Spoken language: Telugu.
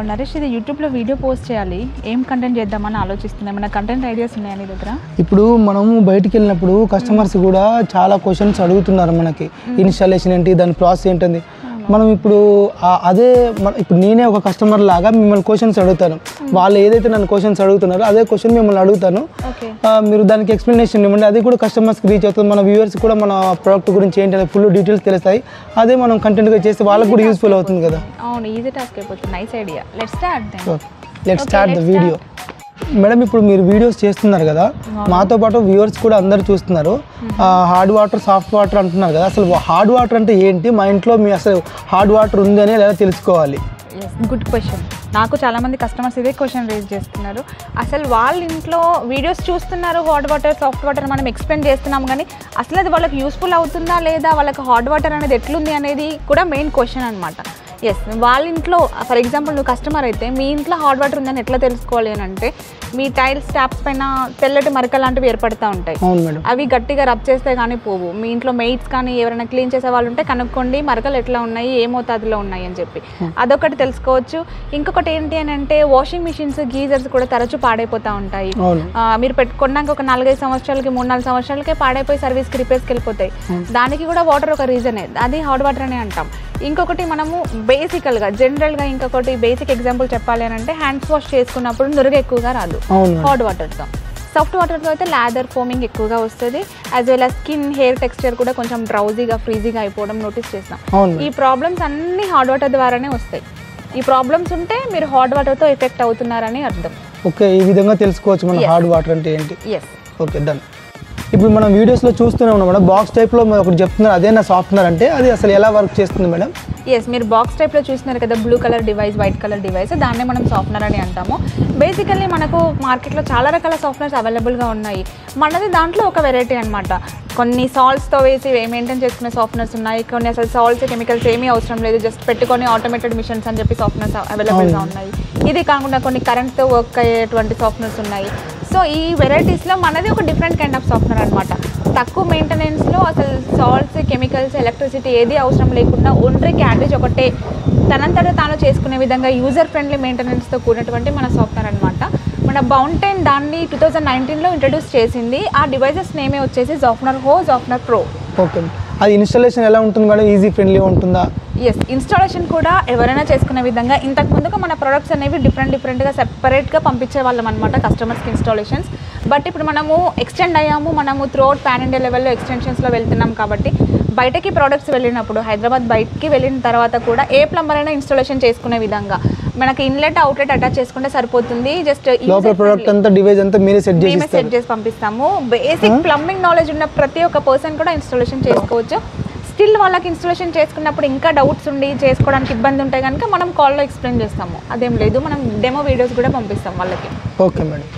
నరేష్, ఇది యూట్యూబ్లో వీడియో పోస్ట్ చేయాలి, ఏం కంటెంట్ చేద్దామని ఆలోచిస్తున్నాం. మన కంటెంట్ ఐడియాస్ ఉన్నాయా నీ దగ్గర? ఇప్పుడు మనము బయటికి వెళ్ళినప్పుడు కస్టమర్స్ కూడా చాలా క్వశ్చన్స్ అడుగుతున్నారు మనకి. ఇన్స్టాలేషన్ ఏంటి, దాని ప్రాసెస్ ఏంటంది. మనం ఇప్పుడు అదే ఇప్పుడు నేనే ఒక కస్టమర్ లాగా మిమ్మల్ని క్వశ్చన్స్ అడుగుతాను. వాళ్ళు ఏదైతే నన్ను క్వశ్చన్స్ అడుగుతున్నారో అదే క్వశ్చన్ మిమ్మల్ని అడుగుతాను. మీరు దానికి ఎక్స్ప్లెనేషన్ ఇవ్వండి. అది కూడా కస్టమర్స్కి రీచ్ అవుతుంది. మన వ్యూవర్స్ కూడా మన ప్రోడక్ట్ గురించి ఏంటంటే ఫుల్ డీటెయిల్స్ తెలుస్తాయి. అదే మనం కంటెంట్గా చేస్తే వాళ్ళకి కూడా యూస్ఫుల్ అవుతుంది కదా. అవును, ఈజీ టాస్క్ అయిపోతుంది. Nice idea. Let's start the video. Madam, ఇప్పుడు మీరు వీడియోస్ చేస్తున్నారు కదా, మాతో పాటు వ్యూవర్స్ కూడా అందరు చూస్తున్నారు. హార్డ్ వాటర్, సాఫ్ట్ వాటర్ అంటున్నారు కదా. అసలు హార్డ్ వాటర్ అంటే ఏంటి? మా ఇంట్లో మీ అసలు హార్డ్ వాటర్ ఉంది అని ఎలా తెలుసుకోవాలి? Good question. నాకు చాలామంది కస్టమర్స్ ఇదే క్వశ్చన్ రేజ్ చేస్తున్నారు. అసలు వాళ్ళ ఇంట్లో వీడియోస్ చూస్తున్నారు, హాట్ వాటర్, సాఫ్ట్ వాటర్ మనం ఎక్స్ప్లెయిన్ చేస్తున్నాం, కానీ అసలు అది వాళ్ళకి యూస్ఫుల్ అవుతుందా లేదా, వాళ్ళకి హాట్ వాటర్ అనేది ఎట్లుంది అనేది కూడా మెయిన్ క్వశ్చన్ అనమాట. ఎస్, వాళ్ళ ఇంట్లో ఫర్ ఎగ్జాంపుల్ నువ్వు కస్టమర్ అయితే మీ ఇంట్లో హాట్ వాటర్ ఉందని ఎట్లా తెలుసుకోవాలి అని అంటే, మీ టైల్స్ ట్యాప్స్ పైన తెల్లటి మరక లాంటివి ఏర్పడుతూ ఉంటాయి. అవి గట్టిగా రబ్ చేస్తే కానీ పోవు. మీ ఇంట్లో మెయిట్స్ కానీ ఎవరైనా క్లీన్ చేసే వాళ్ళు ఉంటే కనుక్కోండి మరకలు ఎట్లా ఉన్నాయి, ఏ మోతాదులో ఉన్నాయి అని చెప్పి. అదొకటి తెలుసుకోవచ్చు. ఇంకొకటి ఏంటి అని అంటే, వాషింగ్ మిషన్స్, గీజర్స్ కూడా తరచూ పాడైపోతూ ఉంటాయి. మీరు పెట్టుకున్నాక ఒక 4-5 సంవత్సరాలకి, 3-4 సంవత్సరాలకే పాడైపోయి సర్వీస్కి, రిపేర్స్కి వెళ్ళిపోతాయి. దానికి కూడా వాటర్ ఒక రీజనే. అది హాట్ వాటర్ అనే అంటాం. ఇంకొకటి మనము బేసికల్గా జనరల్గా ఇంకొకటి బేసిక్ ఎగ్జాంపుల్ చెప్పాలి అని అంటే, హ్యాండ్స్ వాష్ చేసుకున్నప్పుడు నురుగు ఎక్కువగా రాదు హాట్ వాటర్తో. సాఫ్ట్ వాటర్తో అయితే లాదర్ ఫోమింగ్ ఎక్కువగా వస్తుంది. As well as skin, hair texture కూడా కొంచెం డ్రౌజీగా, ఫ్రీజీగా అయిపోవడం నోటీస్ చేస్తాం. ఈ ప్రాబ్లమ్స్ అన్నీ హాట్ వాటర్ ద్వారానే వస్తాయి. ఈ ప్రాబ్లమ్స్ ఉంటే మీరు హాట్ వాటర్తో ఎఫెక్ట్ అవుతున్నారని అర్థం. ఓకే, ఈ విధంగా తెలుసుకోవచ్చు మన హాట్ వాటర్ అంటే ఏంటి. Yes, okay, done. ఇప్పుడు మనం వీడియోస్లో చూస్తూనే ఉన్నాం మేడం, బాక్స్ టైప్లో ఒకటి చెప్తున్నారు, అదేనా సాఫ్ట్వేర్ అంటే? అది అసలు ఎలా వర్క్ చేస్తుంది మేడం? ఎస్, మీరు బాక్స్ టైప్లో చూస్తున్నారు కదా, blue colour device, white colour device, దాన్నే మనం సాఫ్ట్వేర్ అని అంటాము. బేసికల్లీ మనకు మార్కెట్లో చాలా రకాల సాఫ్ట్వేర్స్ అవైలబుల్గా ఉన్నాయి. మనది దాంట్లో ఒక వెరైటీ అనమాట. కొన్ని సాల్ట్స్తో వేసి మెయింటైన్ చేసుకునే సాఫ్ట్వేర్స్ ఉన్నాయి. కొన్ని అసలు సాల్ట్స్, కెమికల్స్ ఏమీ అవసరం లేదు, జస్ట్ పెట్టుకొని ఆటోమేటెడ్ మిషన్స్ అని చెప్పి సాఫ్ట్వేర్స్ అవైలబుల్గా ఉన్నాయి. ఇది కాకుండా కొన్ని కరెంట్తో వర్క్ అయ్యేటువంటి సాఫ్ట్వేర్స్ ఉన్నాయి. సో ఈ వెరైటీస్లో మనది ఒక డిఫరెంట్ కైండ్ ఆఫ్ సాఫ్ట్వేర్ అనమాట. తక్కువ మెయింటెనెన్స్లో అసలు సాల్ట్స్, కెమికల్స్, ఎలక్ట్రిసిటీ ఏది అవసరం లేకుండా ఓన్లీ క్యాటేజ్ ఒకటే తనంతట తాను చేసుకునే విధంగా యూజర్ ఫ్రెండ్లీ మెయింటెనెన్స్తో కూడినటువంటి మన సాఫ్ట్వేర్ అనమాట. మన బౌంటైన్ దాన్ని 2019లో ఇంట్రడ్యూస్ చేసింది. ఆ డివైజెస్ నేమే వచ్చేసి జాఫ్నర్ హో, జాఫ్నర్ ప్రో. ఓకే, అది ఇన్స్టాలేషన్ ఎలా ఉంటుంది మేడం? ఈజీ ఫ్రెండ్లీ ఉంటుందా? ఎస్, ఇన్స్టాలేషన్ కూడా ఎవరైనా చేసుకునే విధంగా. ఇంతకు ముందుగా మన ప్రొడక్ట్స్ అనేవి డిఫరెంట్గా సెపరేట్గా పంపించే వాళ్ళం అనమాట కస్టమర్స్కి ఇన్స్టాలేషన్స్. బట్ ఇప్పుడు మనము ఎక్స్టెండ్ అయ్యాము, మనము త్రూఅవుట్ పాన్ ఇండియా లెవెల్లో ఎక్స్టెన్షన్స్లో వెళ్తున్నాం కాబట్టి బయటకి ప్రోడక్ట్స్ వెళ్ళినప్పుడు, హైదరాబాద్ బయటికి వెళ్ళిన తర్వాత కూడా ఏ ప్లంబర్ అయినా ఇన్స్టాలేషన్ చేసుకునే విధంగా మనకి ఇన్లెట్, అవుట్లెట్ అటాచ్ చేసుకుంటే సరిపోతుంది. జస్ట్ ప్రోడక్ట్ అంతా డివైస్ అంతా మీరే సెట్ చేసి పంపిస్తాము. బేసిక్ ప్లంబింగ్ నాలెడ్జ్ ఉన్న ప్రతి ఒక్క పర్సన్ కూడా ఇన్స్టాలేషన్ చేసుకోవచ్చు. స్టిల్ వాళ్ళకి ఇన్స్టాలేషన్ చేసుకున్నప్పుడు ఇంకా డౌట్స్ ఉండి చేసుకోవడానికి ఇబ్బంది ఉంటాయి కనుక మనం కాల్లో ఎక్స్ప్లెయిన్ చేస్తాము. అదేం లేదు, మనం డెమో వీడియోస్ కూడా పంపిస్తాం వాళ్ళకి. Okay madam.